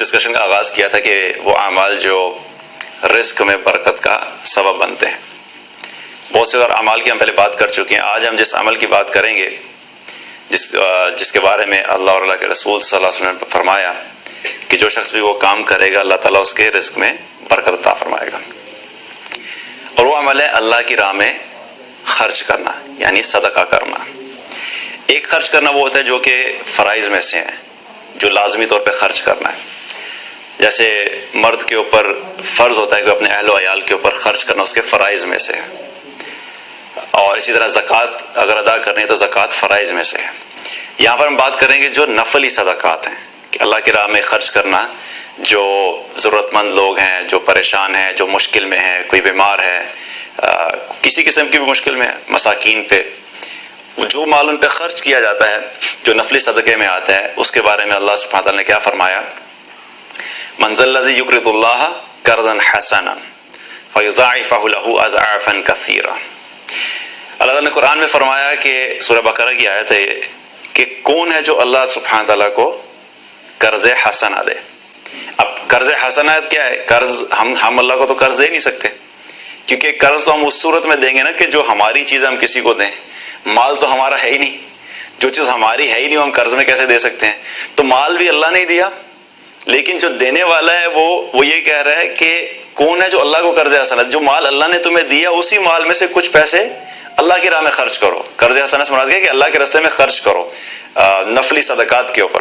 Discussion کا آغاز کیا تھا کہ وہ اعمال جو رزق میں برکت کا سبب بنتے ہیں. بہت سے اور اعمال کی ہم پہلے بات کر چکے ہیں. آج ہم جس عمل کی بات کریں گے جس کے بارے میں اللہ اور اللہ کے رسول صلی اللہ علیہ وسلم نے فرمایا کہ جو شخص بھی وہ کام کرے گا اللہ تعالیٰ اس کے رزق میں برکت عطا فرمائے گا، اور وہ عمل ہے اللہ کی راہ میں خرچ کرنا، یعنی صدقہ کرنا. ایک خرچ کرنا وہ ہوتا ہے جو کہ فرائض میں سے ہیں، جو لازمی طور پہ خرچ کرنا ہے. جیسے مرد کے اوپر فرض ہوتا ہے کہ اپنے اہل و عیال کے اوپر خرچ کرنا اس کے فرائض میں سے ہے، اور اسی طرح زکوٰۃ اگر ادا کرنی ہے تو زکوٰۃ فرائض میں سے ہے. یہاں پر ہم بات کریں گے جو نفلی صدقات ہیں کہ اللہ کی راہ میں خرچ کرنا، جو ضرورت مند لوگ ہیں، جو پریشان ہیں، جو مشکل میں ہیں، کوئی بیمار ہے، کسی قسم کی بھی مشکل میں ہے، مساکین پہ جو مال ان پہ خرچ کیا جاتا ہے جو نفلی صدقے میں آتا ہے، اس کے بارے میں اللہ سبحانہ تعالیٰ نے کیا فرمایا؟ من ذا الذی یقرض اللہ قرضا حسنا فیضاعفہ لہ اضعافا کثیرا. اللہ تعالیٰ نے قرآن میں فرمایا کہ سورہ بقرہ کی آیت ہے کہ کون ہے جو اللہ سبحانہ تعالیٰ کو قرض حسنہ دے. اب قرض حسنہ کیا ہے؟ قرض ہم اللہ کو تو قرض دے نہیں سکتے، کیونکہ قرض تو ہم اس صورت میں دیں گے نا کہ جو ہماری چیز ہم کسی کو دیں. مال تو ہمارا ہے ہی نہیں، جو چیز ہماری ہے ہی نہیں ہم قرض میں کیسے دے سکتے ہیں؟ تو مال بھی اللہ نے دیا، لیکن جو دینے والا ہے وہ یہ کہہ رہا ہے کہ کون ہے جو اللہ کو قرض حسنہ، جو مال اللہ نے تمہیں دیا اسی مال میں سے کچھ پیسے اللہ کی راہ میں خرچ کرو. قرض حسنہ سے مراد ہے کہ اللہ کے راستے میں خرچ کرو نفلی صدقات کے اوپر.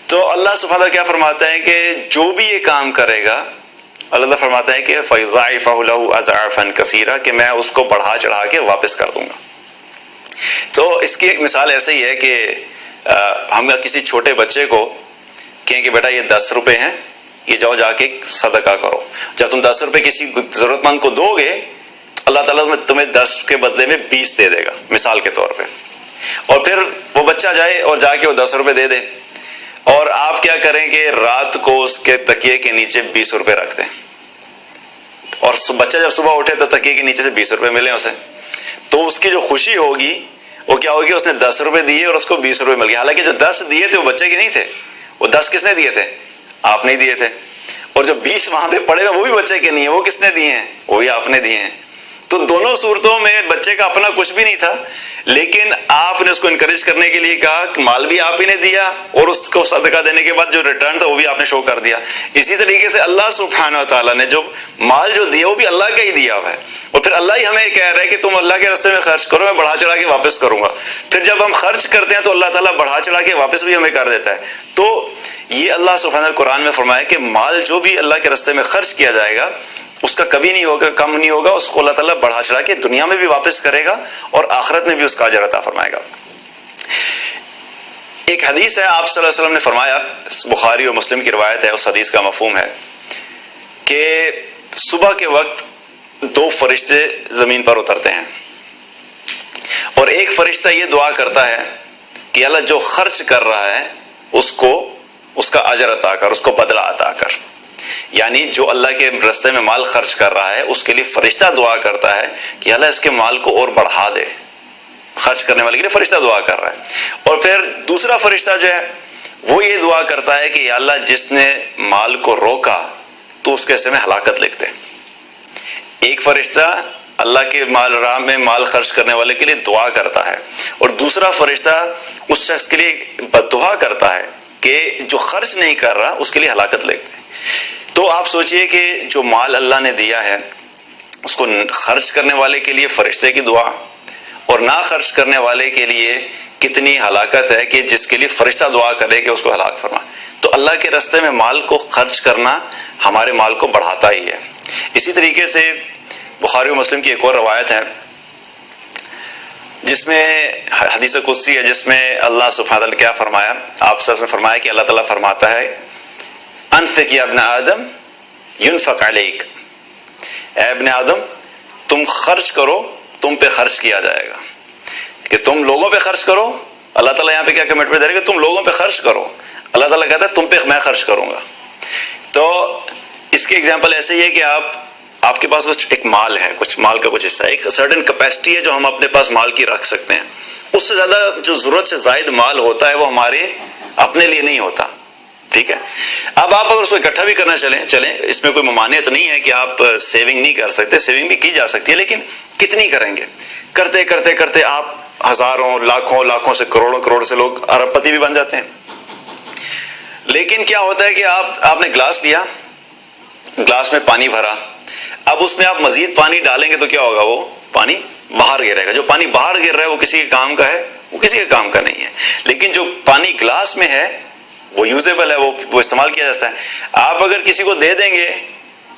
تو اللہ سبحانہ وتعالیٰ کیا فرماتا ہے کہ جو بھی یہ کام کرے گا اللہ تعالیٰ فرماتا ہے کہ فَيُضَاعِفَهُ لَهُ أَضْعَافًا كَثِيرًا، کہ میں اس کو بڑھا چڑھا کے واپس کر دوں گا. تو اس کی ایک مثال ایسے ہی ہے کہ ہم کسی چھوٹے بچے کو کہیں کہ بیٹا یہ 10 روپے ہیں، یہ جاؤ جا کے صدقہ کرو. جب تم 10 روپے کسی ضرورت مند کو دو گے تو اللہ تعالیٰ تمہیں 10 کے بدلے میں 20 دے دے گا مثال کے طور پہ. اور پھر وہ بچہ جائے اور جا کے وہ 10 روپے دے دے، اور آپ کیا کریں کہ رات کو اس کے تکیے کے نیچے 20 روپے رکھ دیں، اور بچہ جب صبح اٹھے تو تکیے کے نیچے سے 20 روپے ملیں اسے. تو اس کی جو خوشی ہوگی وہ کیا ہوگی؟ اس نے 10 روپے دیے اور اس کو 20 روپے مل گئے. حالانکہ جو 10 دیے تھے وہ بچے کے نہیں تھے، وہ 10 کس نے دیے تھے؟ آپ نے دیے تھے. اور جو 20 وہاں پہ پڑے ہوئے وہ بھی بچے کے نہیں ہیں، وہ کس نے دیے ہیں؟ وہ بھی آپ نے دیے ہیں. تو دونوں صورتوں میں بچے کا اپنا کچھ بھی نہیں تھا، لیکن آپ نے اس کو انکریج کرنے کے لیے کہا کہ مال بھی آپ ہی نے دیا، اور اس کو صدقہ دینے کے بعد جو ریٹرن تھا وہ بھی آپ نے شو کر دیا. اسی طریقے سے اللہ سبحانہ و تعالیٰ نے جو مال جو دیا وہ بھی اللہ کا ہی دیا ہوا ہے، اور پھر اللہ ہی ہمیں کہہ رہا ہے کہ تم اللہ کے راستے میں خرچ کرو، میں بڑھا چڑھا کے واپس کروں گا. پھر جب ہم خرچ کرتے ہیں تو اللہ تعالیٰ بڑھا چڑھا کے واپس بھی ہمیں کر دیتا ہے. تو یہ اللہ سبحانہ قرآن میں فرمایا کہ مال جو بھی اللہ کے راستے میں خرچ کیا جائے گا اس کا کبھی نہیں ہوگا، کم نہیں ہوگا، اس کو اللہ تعالیٰ بڑھا چڑھا کے دنیا میں بھی واپس کرے گا اور آخرت میں بھی اس کا اجر عطا فرمائے گا. ایک حدیث ہے، آپ صلی اللہ علیہ وسلم نے فرمایا، بخاری اور مسلم کی روایت ہے، اس حدیث کا مفہوم ہے کہ صبح کے وقت 2 فرشتے زمین پر اترتے ہیں، اور ایک فرشتہ یہ دعا کرتا ہے کہ اللہ جو خرچ کر رہا ہے اس کو اس کا اجر عطا کر، اس کو بدلہ عطا کر. یعنی جو اللہ کے راستے میں مال خرچ کر رہا ہے اس کے لیے فرشتہ دعا کرتا ہے کہ اللہ اس کے مال کو اور بڑھا دے. خرچ کرنے والے کے لیے فرشتہ دعا کر رہا ہے. اور پھر دوسرا فرشتہ جو ہے وہ یہ دعا کرتا ہے کہ یا اللہ جس نے مال کو روکا تو اس کے حصے میں ہلاکت لکھ دے. ایک فرشتہ اللہ کے مال راہ میں مال خرچ کرنے والے کے لیے دعا کرتا ہے، اور دوسرا فرشتہ اس شخص کے لیے بد دعا کرتا ہے کہ جو خرچ نہیں کر رہا اس کے لیے ہلاکت لکھ دے. تو آپ سوچئے کہ جو مال اللہ نے دیا ہے اس کو خرچ کرنے والے کے لیے فرشتے کی دعا، اور نہ خرچ کرنے والے کے لیے کتنی ہلاکت ہے کہ جس کے لیے فرشتہ دعا کرے کہ اس کو ہلاک فرمائے. تو اللہ کے راستے میں مال کو خرچ کرنا ہمارے مال کو بڑھاتا ہی ہے. اسی طریقے سے بخاری و مسلم کی ایک اور روایت ہے جس میں حدیث قدسی ہے، جس میں اللہ سبحانہ وتعالی نے کیا فرمایا؟ آپ صلی اللہ علیہ وسلم نے فرمایا کہ اللہ تعالیٰ فرماتا ہے انفق یا ابن آدم ينفق علیک، اے ابن آدم تم خرچ کرو، تم پہ خرچ کیا جائے گا. کہ تم لوگوں پہ خرچ کرو، اللہ تعالیٰ یہاں پہ کیا کمٹمنٹ دے رہے کہ تم لوگوں پہ خرچ کرو، اللہ تعالیٰ کہتا ہے تم پہ میں خرچ کروں گا. تو اس کی ایگزامپل ایسے ہی ہے کہ آپ کے پاس کچھ ایک مال ہے، کچھ مال کا کچھ حصہ ہے، ایک سرٹن کیپیسٹی ہے جو ہم اپنے پاس مال کی رکھ سکتے ہیں. اس سے زیادہ جو ضرورت سے زائد مال ہوتا ہے وہ ہمارے اپنے لیے نہیں ہوتا، ٹھیک ہے. اب آپ اگر اس کو اکٹھا بھی کرنا چلیں اس میں کوئی ممانعت نہیں ہے کہ آپ سیونگ نہیں کر سکتے، سیونگ بھی کی جا سکتی ہے، لیکن کتنی کریں گے؟ کرتے کرتے کرتے آپ ہزاروں لاکھوں سے کروڑوں سے لوگ ارب پتی بھی بن جاتے ہیں. لیکن کیا ہوتا ہے کہ آپ نے گلاس لیا، گلاس میں پانی بھرا، اب اس میں آپ مزید پانی ڈالیں گے تو کیا ہوگا؟ وہ پانی باہر گرے گا. جو پانی باہر گر رہا ہے وہ کسی کے کام کا ہے؟ وہ کسی کے کام کا نہیں ہے. لیکن جو پانی گلاس میں ہے وہ یوزیبل ہے، وہ استعمال کیا جاتا ہے. آپ اگر کسی کو دے دیں گے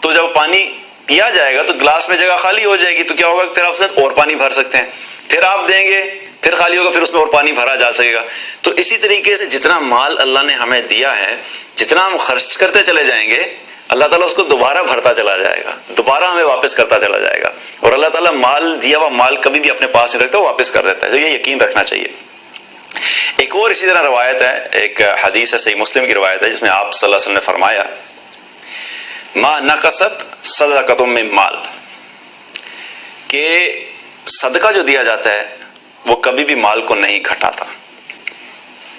تو جب پانی پیا جائے گا تو گلاس میں جگہ خالی ہو جائے گی، تو کیا ہوگا؟ پھر آپ اس میں اور پانی بھر سکتے ہیں. پھر آپ دیں گے، پھر خالی ہوگا، پھر اس میں اور پانی بھرا جا سکے گا. تو اسی طریقے سے جتنا مال اللہ نے ہمیں دیا ہے، جتنا ہم خرچ کرتے چلے جائیں گے، اللہ تعالیٰ اس کو دوبارہ بھرتا چلا جائے گا، دوبارہ ہمیں واپس کرتا چلا جائے گا. اور اللہ تعالیٰ مال دیا ہوا مال کبھی بھی اپنے پاس نہیں رکھتا، وہ واپس کر دیتا ہے. تو یہ یقین رکھنا چاہیے. ایک اور اسی طرح روایت ہے، ایک حدیث ہے، صحیح مسلم کی روایت ہے، جس میں آپ صلی اللہ علیہ وسلم نے فرمایا ما نقصت صدقۃ من مال، کہ صدقہ جو دیا جاتا ہے وہ کبھی بھی مال کو نہیں گھٹاتا.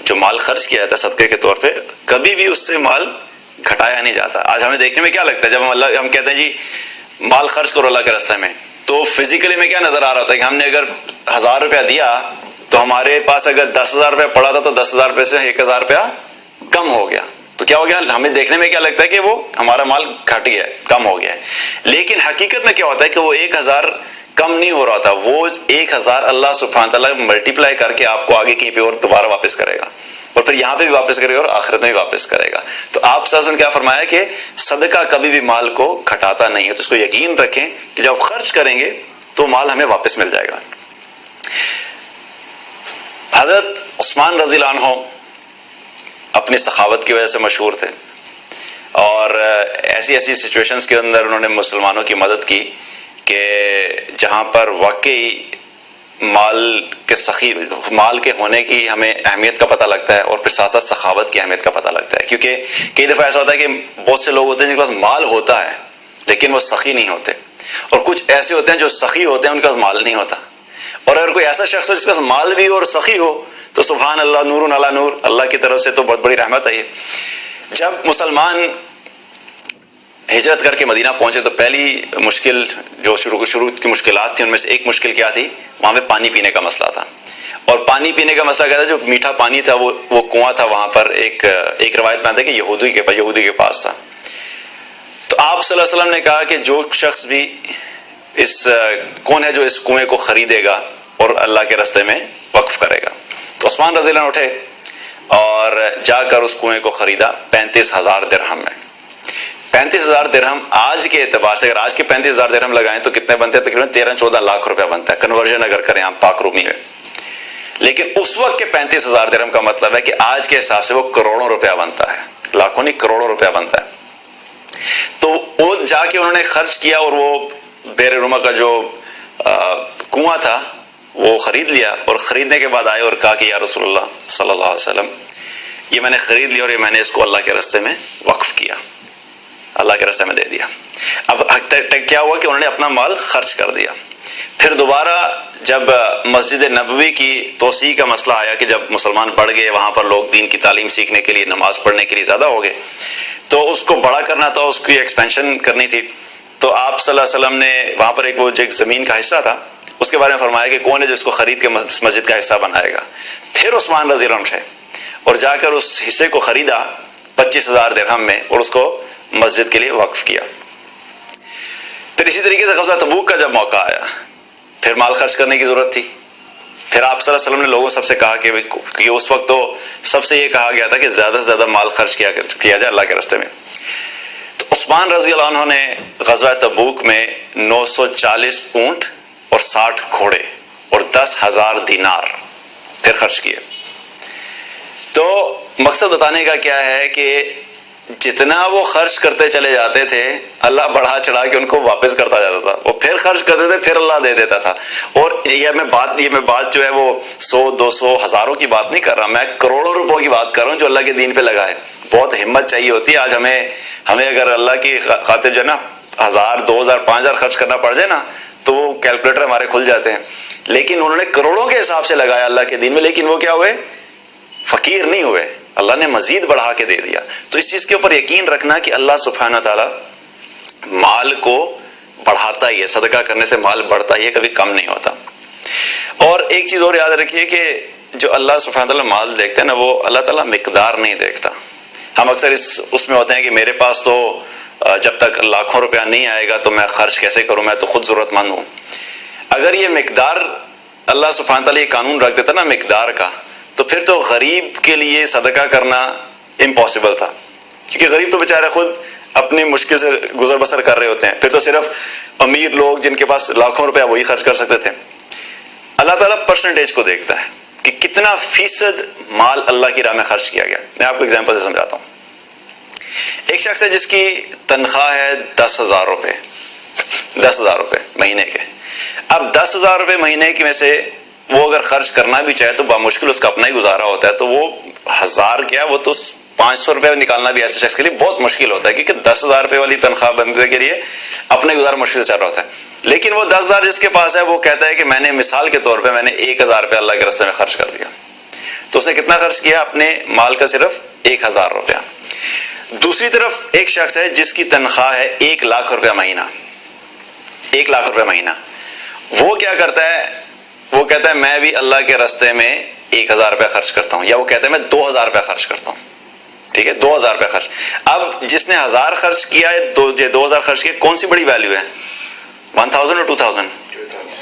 جو مال خرچ کیا جاتا ہے صدقے کے طور پہ، کبھی بھی اس سے مال گھٹایا نہیں جاتا. آج ہمیں دیکھنے میں کیا لگتا ہے جب ہم کہتے ہیں جی مال خرچ کرو اللہ کے راستے میں، تو فزیکلی میں کیا نظر آ رہا ہوتا ہے کہ ہم نے اگر 1000 روپیہ دیا تو ہمارے پاس اگر 10,000 روپیہ پڑا تھا تو 10,000 روپے سے 1,000 روپیہ کم ہو گیا. تو کیا ہو گیا؟ ہمیں دیکھنے میں کیا لگتا ہے کہ وہ ہمارا مال گھٹ گیا ہے، کم ہو گیا ہے. لیکن حقیقت میں کیا ہوتا ہے کہ وہ 1,000 کم نہیں ہو رہا تھا، وہ 1,000 اللہ سبحانہ تعالیٰ ملٹیپلائی کر کے آپ کو آگے کہیں پہ اور دوبارہ واپس کرے گا، اور پھر یہاں پہ بھی واپس کرے گا اور آخرت میں بھی واپس کرے گا. تو آپ صلی اللہ علیہ وسلم نے کیا فرمایا کہ صدقہ کبھی بھی مال کو گھٹاتا نہیں ہے. تو اس کو یقین رکھیں کہ جب خرچ کریں گے تو مال ہمیں واپس مل جائے گا. حضرت عثمان رضی اللہ عنہ اپنی سخاوت کی وجہ سے مشہور تھے، اور ایسی سچویشنز کے اندر انہوں نے مسلمانوں کی مدد کی کہ جہاں پر واقعی مال کے ہونے کی ہمیں اہمیت کا پتہ لگتا ہے، اور پھر ساتھ ساتھ سخاوت کی اہمیت کا پتہ لگتا ہے. کیونکہ کئی دفعہ ایسا ہوتا ہے کہ بہت سے لوگ ہوتے ہیں جن کے پاس مال ہوتا ہے لیکن وہ سخی نہیں ہوتے، اور کچھ ایسے ہوتے ہیں جو سخی ہوتے ہیں ان کے پاس مال نہیں ہوتا. اور اگر کوئی ایسا شخص ہو جس کے پاس مال بھی ہو اور سخی ہو تو سبحان اللہ، نور علی نور، اللہ کی طرف سے تو بہت بڑی رحمت ہے. جب مسلمان ہجرت کر کے مدینہ پہنچے تو پہلی مشکل جو شروع کی مشکلات تھیں ان میں سے ایک مشکل کیا تھی؟ وہاں پہ پانی پینے کا مسئلہ تھا. اور پانی پینے کا مسئلہ کیا تھا؟ جو میٹھا پانی تھا وہ کنواں تھا وہاں پر، ایک روایت میں آتا ہے کہ یہودی کے پاس تھا. تو آپ صلی اللہ علیہ وسلم نے کہا کہ جو شخص بھی کون ہے جو اس کنویں کو خریدے گا اور اللہ کے راستے میں وقف کرے گا. تو عثمان رضی اللہ عنہ اٹھے اور جا کر اس کنویں کو خریدا 35,000 درہم میں. 35,000 درہم آج کے اعتبار سے اگر آج کے 35,000 درہم لگائیں تو کتنے بنتے ہیں؟ تقریباً 13-14 لاکھ روپیہ بنتا ہے کنورژن اگر کریں ہم پاک رومی میں. لیکن اس وقت کے 35,000 درہم کا مطلب ہے کہ آج کے حساب سے وہ کروڑوں روپیہ بنتا ہے، لاکھوں نہیں کروڑوں روپیہ بنتا ہے. تو وہ جا کے انہوں نے خرچ کیا اور وہ بیر روما کا جو کنواں تھا وہ خرید لیا. اور خریدنے کے بعد آئے اور کہا کہ یا رسول اللہ صلی اللہ علیہ وسلم، یہ میں نے خرید لیا اور یہ میں نے اس کو اللہ کے راستے میں وقف کیا، اللہ کے راستے میں دے دیا. اب کیا ہوا کہ انہوں نے اپنا مال خرچ کر دیا. پھر دوبارہ جب مسجد نبوی کی توسیع کا مسئلہ آیا کہ جب مسلمان بڑھ گئے، وہاں پر لوگ دین کی تعلیم سیکھنے کے لیے، نماز پڑھنے کے لیے زیادہ ہو گئے، تو اس کو بڑا کرنا تھا، اس کی ایکسپینشن کرنی تھی. تو آپ صلی اللہ علیہ وسلم نے وہاں پر ایک زمین کا حصہ تھا، اس کے بارے میں فرمایا کہ کون ہے جو اس کو خرید کے مسجد کا حصہ بنائے گا. پھر عثمان رضی اللہ عنہ اٹھے اور جا کر اس حصے کو خریدا 25,000 درہم میں اور اس کو مسجد کے لیے وقف کیا. پھر اسی طریقے سے غزوہ تبوک کا جب موقع آیا، پھر مال خرچ کرنے کی ضرورت تھی. پھر آپ صلی اللہ علیہ وسلم نے لوگوں سب سے کہا کہ اس وقت تو سب سے یہ کہا گیا تھا کہ زیادہ سے زیادہ مال خرچ کیا جائے اللہ کے راستے میں. تو عثمان رضی اللہ عنہ نے غزوہ تبوک میں 940 اونٹ اور 60 گھوڑے اور 10,000 دینار پھر خرچ کیے. تو مقصد بتانے کا کیا ہے کہ جتنا وہ خرچ کرتے چلے جاتے تھے اللہ بڑھا چڑھا کے ان کو واپس کرتا جاتا تھا. وہ پھر خرچ کرتے تھے پھر اللہ دے دیتا تھا. اور یہ میں بات جو ہے وہ 100 200 ہزاروں کی بات نہیں کر رہا، میں کروڑوں روپوں کی بات کر رہا ہوں جو اللہ کے دین پہ لگائے. بہت ہمت چاہیے ہوتی ہے. آج ہمیں اگر اللہ کی خاطر جو ہے نا 1,000 2,000 5,000 خرچ کرنا پڑ جائے نا تو وہ کیلکولیٹر ہمارے کھل جاتے ہیں. لیکن انہوں نے کروڑوں کے حساب سے لگایا اللہ کے دین میں، لیکن وہ کیا ہوئے؟ فقیر نہیں ہوئے. اللہ نے مزید بڑھا کے دے دیا. تو اس چیز کے اوپر یقین رکھنا کہ اللہ سبحانہ تعالیٰ مال کو بڑھاتا ہی ہے, صدقہ کرنے سے مال بڑھتا ہی ہے, کبھی کم نہیں ہوتا. اور ایک چیز اور یاد رکھیے کہ جو اللہ سبحانہ تعالیٰ مال دیکھتا ہے نا, وہ اللہ تعالیٰ مقدار نہیں دیکھتا. ہم اکثر اس میں ہوتے ہیں کہ میرے پاس تو جب تک لاکھوں روپیہ نہیں آئے گا تو میں خرچ کیسے کروں, میں تو خود ضرورت مند ہوں. اگر یہ مقدار اللہ سبحانہ تعالیٰ یہ قانون رکھ دیتا نا مقدار کا, تو پھر تو غریب کے لیے صدقہ کرنا امپاسبل تھا, کیونکہ غریب تو بیچارے خود اپنی مشکل سے گزر بسر کر رہے ہوتے ہیں. پھر تو صرف امیر لوگ جن کے پاس لاکھوں روپیہ وہی خرچ کر سکتے تھے. اللہ تعالیٰ پرسنٹیج کو دیکھتا ہے کہ کتنا فیصد مال اللہ کی راہ میں خرچ کیا گیا. میں آپ کو اگزامپل سے سمجھاتا ہوں. ایک شخص ہے جس کی تنخواہ ہے 10,000 روپے, 10,000 روپے مہینے کے. اب 10,000 روپے مہینے کی میں سے وہ اگر خرچ کرنا بھی چاہے تو بامشکل اس کا اپنا ہی گزارا ہوتا ہے, تو وہ 1000 کیا وہ تو 500 روپے نکالنا بھی ایسے شخص کے لیے بہت مشکل ہوتا ہے, کیونکہ 10,000 روپے والی تنخواہ بندے کے لیے اپنا گزارا مشکل سے چل رہا ہوتا ہے. لیکن وہ 10,000 جس کے پاس ہے وہ کہتا ہے کہ میں نے مثال کے طور پہ میں نے 1,000 روپے اللہ کے راستے میں خرچ کر دیا. تو اس نے کتنا خرچ کیا؟ اپنے مال کا صرف 1,000 روپیہ. دوسری طرف ایک شخص ہے جس کی تنخواہ ہے 1,00,000 روپیہ مہینہ, 1,00,000 روپیہ مہینہ. وہ کیا کرتا ہے؟ وہ کہتا ہے میں بھی اللہ کے راستے میں 1,000 روپیہ خرچ کرتا ہوں, یا وہ کہتا ہے میں 2,000 روپیہ خرچ کرتا ہوں. ٹھیک ہے, 2,000 روپیہ خرچ. اب جس نے 1,000 خرچ کیا ہے, 2,000 خرچ کیا, کون سی بڑی ویلیو ہے؟ 1,000 اور 2,000؟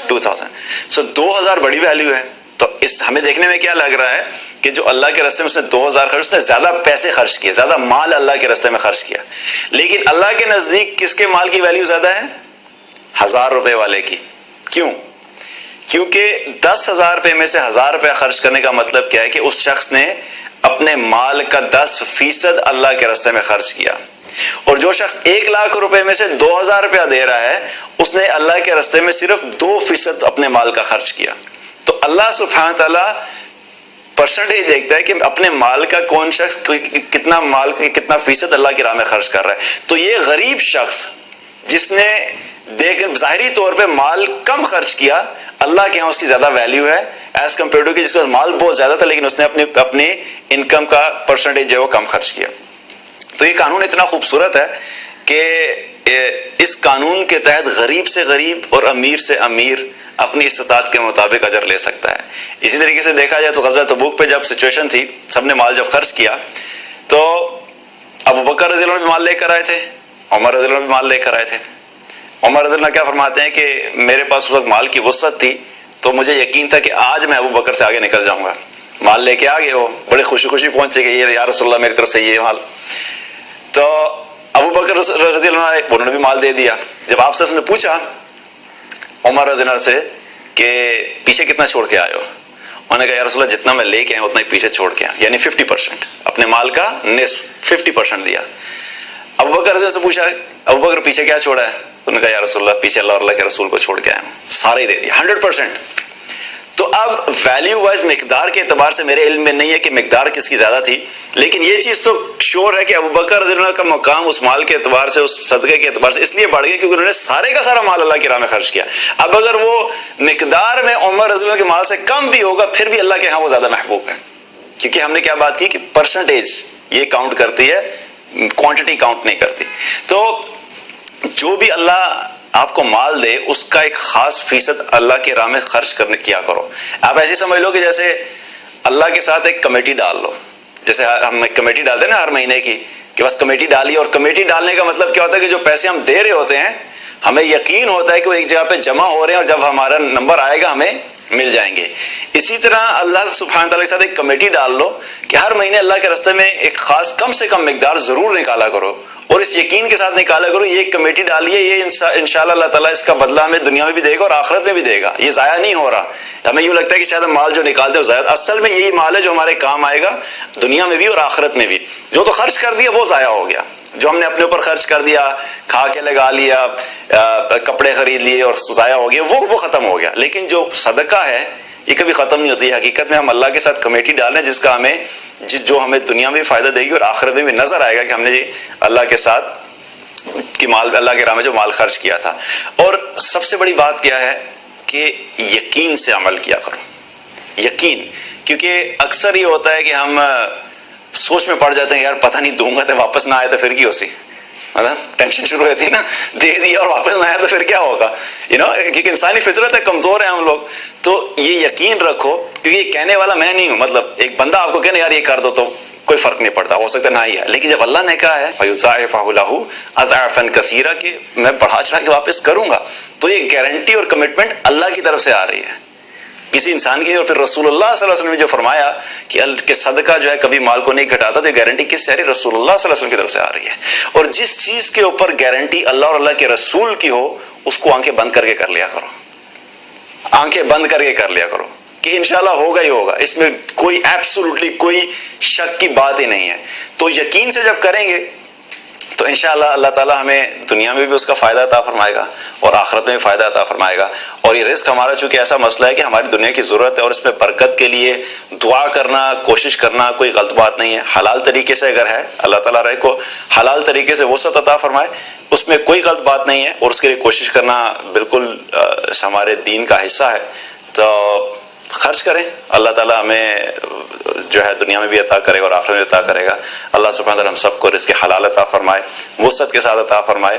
2,000. سو 2,000 بڑی ویلیو ہے. تو اس ہمیں دیکھنے میں کیا لگ رہا ہے کہ جو اللہ کے راستے میں اس نے 2,000 خرچ, اس نے زیادہ پیسے خرچ کیے, زیادہ مال اللہ کے راستے میں خرچ کیا. لیکن اللہ کے نزدیک کس کے مال کی ویلیو زیادہ ہے؟ 1,000 روپے والے کی. کیوں؟ کیونکہ 10,000 روپے میں سے 1,000 روپے خرچ کرنے کا مطلب کیا ہے کہ اس شخص نے اپنے مال کا 10% اللہ کے راستے میں خرچ کیا. اور جو شخص 1,00,000 روپے میں سے 2,000 روپیہ دے رہا ہے, اس نے اللہ کے راستے میں صرف 2% اپنے مال کا خرچ کیا. تو اللہ سبحانہ تعالیٰ پرسنٹیج دیکھتا ہے کہ اپنے مال کا کون شخص کتنا مال کتنا فیصد اللہ کی راہ میں خرچ کر رہا ہے. تو یہ غریب شخص جس نے ظاہری طور پہ مال کم خرچ کیا, اللہ کے ہاں اس کی زیادہ ویلیو ہے ایز کمپیئر ٹو کہ جس کا مال بہت زیادہ تھا لیکن اس نے اپنی انکم کا پرسنٹیج جو ہے وہ کم خرچ کیا. تو یہ قانون اتنا خوبصورت ہے کہ اس قانون کے تحت غریب سے غریب اور امیر سے امیر اپنی استطاعت کے مطابق اجر لے سکتا ہے. اسی طریقے سے دیکھا جائے تو غزوہ تبوک پہ جب سچویشن تھی, سب نے مال جب خرچ کیا, تو ابو بکر رضی اللہ عنہ بھی مال لے کر آئے تھے, عمر رضی اللہ عنہ بھی مال لے کر آئے تھے. عمر رضی اللہ عنہ کیا فرماتے ہیں کہ میرے پاس اس وقت مال کی وسعت تھی, تو مجھے یقین تھا کہ آج میں ابو بکر سے آگے نکل جاؤں گا. مال لے کے آگے وہ بڑے خوشی خوشی پہنچے کہ یہ یا رسول اللہ میری طرف سے یہ مال. تو ابو بکر رضی اللہ عنہ انہوں نے بھی مال دے دیا. جب آپ سے پوچھا عمر رضی اللہ عنہ سے کہ پیچھے کتنا چھوڑ کے آئے ہو, انہوں نے کہا یا رسول اللہ جتنا میں لے کے آیا اتنا ہی پیچھے چھوڑ کے آیا, یعنی 50%, اپنے مال کا نصف 50% دیا. ابو بکر رضی اللہ عنہ سے پوچھا ابو بکر پیچھے کیا چھوڑا ہے, تو انہوں نے کہا یا رسول اللہ پیچھے اللہ اور اللہ کے رسول کو چھوڑ کے آیا ہوں, سارے ہی دے دیا 100%. تو اب ویلیو وائز مقدار کے اعتبار سے میرے علم میں نہیں ہے کہ مقدار کس کی زیادہ تھی, لیکن یہ چیز تو شور ہے کہ ابو بکر رضی اللہ عنہ کا مقام اس مال کے اعتبار سے, اس صدقے کے اعتبار سے اس لیے بڑھ گیا کیونکہ انہوں نے سارے کا سارا مال اللہ کی راہ میں خرچ کیا. اب اگر وہ مقدار میں عمر رضی اللہ عنہ کے مال سے کم بھی ہوگا پھر بھی اللہ کے ہاں وہ زیادہ محبوب ہے, کیونکہ ہم نے کیا بات کی کہ پرسنٹیج یہ کاؤنٹ کرتی ہے, کوانٹٹی کاؤنٹ نہیں کرتی. تو جو بھی اللہ آپ کو مال دے اس کا ایک خاص فیصد اللہ کے راہ میں خرچ کرنے کیا کرو. آپ ایسے سمجھ لو کہ جیسے اللہ کے ساتھ ایک کمیٹی ڈال لو, جیسے ہم ایک کمیٹی ڈالتے ہیں نا ہر مہینے کی, کہ بس کمیٹی ڈالی, اور کمیٹی ڈالنے کا مطلب کیا ہوتا ہے کہ جو پیسے ہم دے رہے ہوتے ہیں ہمیں یقین ہوتا ہے کہ وہ ایک جگہ پہ جمع ہو رہے ہیں اور جب ہمارا نمبر آئے گا ہمیں مل جائیں گے. اسی طرح اللہ سبحانہ تعالیٰ کے ساتھ ایک کمیٹی ڈال لو کہ ہر مہینے اللہ کے راستے میں ایک خاص کم سے کم مقدار ضرور نکالا کرو, اور اس یقین کے ساتھ نکالا کرو یہ کمیٹی ڈالیے, یہ انشاءاللہ اللہ تعالیٰ اس کا بدلہ ہمیں دنیا میں بھی دے گا اور آخرت میں بھی دے گا, یہ ضائع نہیں ہو رہا. ہمیں یوں لگتا ہے کہ شاید ہم مال جو نکالتے ہیں ضائع, اصل میں یہی مال ہے جو ہمارے کام آئے گا دنیا میں بھی اور آخرت میں بھی. جو تو خرچ کر دیا وہ ضائع ہو گیا, جو ہم نے اپنے اوپر خرچ کر دیا, کھا کے لگا لیا, کپڑے خرید لیے اور ضائع ہو گیا, وہ ختم ہو گیا. لیکن جو صدقہ ہے یہ کبھی ختم نہیں ہوتی. حقیقت میں ہم اللہ کے ساتھ کمیٹی ڈالیں جس کا ہمیں جو ہمیں دنیا میں بھی فائدہ دے گی اور آخرت میں بھی نظر آئے گا کہ ہم نے اللہ کے ساتھ کی مال اللہ کے راہ میں جو مال خرچ کیا تھا. اور سب سے بڑی بات کیا ہے کہ یقین سے عمل کیا کرو, یقین. کیونکہ اکثر یہ ہوتا ہے کہ ہم سوچ میں پڑ جاتے ہیں یار پتہ نہیں دوں گا تو واپس نہ آئے تو پھر کی ہوسی، مطلب ٹینشن شروع ہوتی ہے نا، دے دیا اور واپس نہ آیا تو پھر کیا ہوگا، کیونکہ انسانی فطرت ہے، کمزور ہیں ہم لوگ. تو یہ یقین رکھو، کیونکہ یہ کہنے والا میں نہیں ہوں، مطلب ایک بندہ آپ کو کہنے یار یہ کر دو تو کوئی فرق نہیں پڑتا، ہو سکتا ہے نہ ہی ہے، لیکن جب اللہ نے کہا ہے فَيُضَاعِفَهُ لَهُ أَضْعَافًا كَثِيرًا کہ میں بڑھا چڑھا کے واپس کروں گا، تو یہ گارنٹی اور کمٹمنٹ اللہ کی طرف سے آ رہی ہے، کسی انسان کی. اور پھر رسول اللہ صلی اللہ علیہ وسلم نے جو فرمایا کہ صدقہ جو ہے کبھی مال کو نہیں گھٹاتا، تو یہ گارنٹی کس سے آ رہی ہے؟ رسول اللہ صلی اللہ علیہ وسلم کی طرف سے آ رہی ہے. اور جس چیز کے اوپر گارنٹی اللہ اور اللہ کے رسول کی ہو اس کو آنکھیں بند کر کے کر لیا کرو، آنکھیں بند کر کے کر لیا کرو کہ انشاءاللہ ہوگا ہی ہوگا، اس میں کوئی ایبسولوٹلی کوئی شک کی بات ہی نہیں ہے. تو یقین سے جب کریں گے تو انشاءاللہ اللہ تعالیٰ ہمیں دنیا میں بھی اس کا فائدہ عطا فرمائے گا اور آخرت میں بھی فائدہ عطا فرمائے گا. اور یہ رزق ہمارا چونکہ ایسا مسئلہ ہے کہ ہماری دنیا کی ضرورت ہے، اور اس میں برکت کے لیے دعا کرنا، کوشش کرنا کوئی غلط بات نہیں ہے. حلال طریقے سے اگر ہے اللہ تعالیٰ رہے کو حلال طریقے سے وسعت عطا فرمائے، اس میں کوئی غلط بات نہیں ہے، اور اس کے لیے کوشش کرنا بالکل ہمارے دین کا حصہ ہے. تو خرچ کریں، اللہ تعالیٰ ہمیں جو ہے دنیا میں بھی عطا کرے گا اور آخرت میں بھی عطا کرے گا. اللہ سبحانہ وتعالیٰ ہم سب کو رزق حلال عطا فرمائے، وسعت کے ساتھ عطا فرمائے.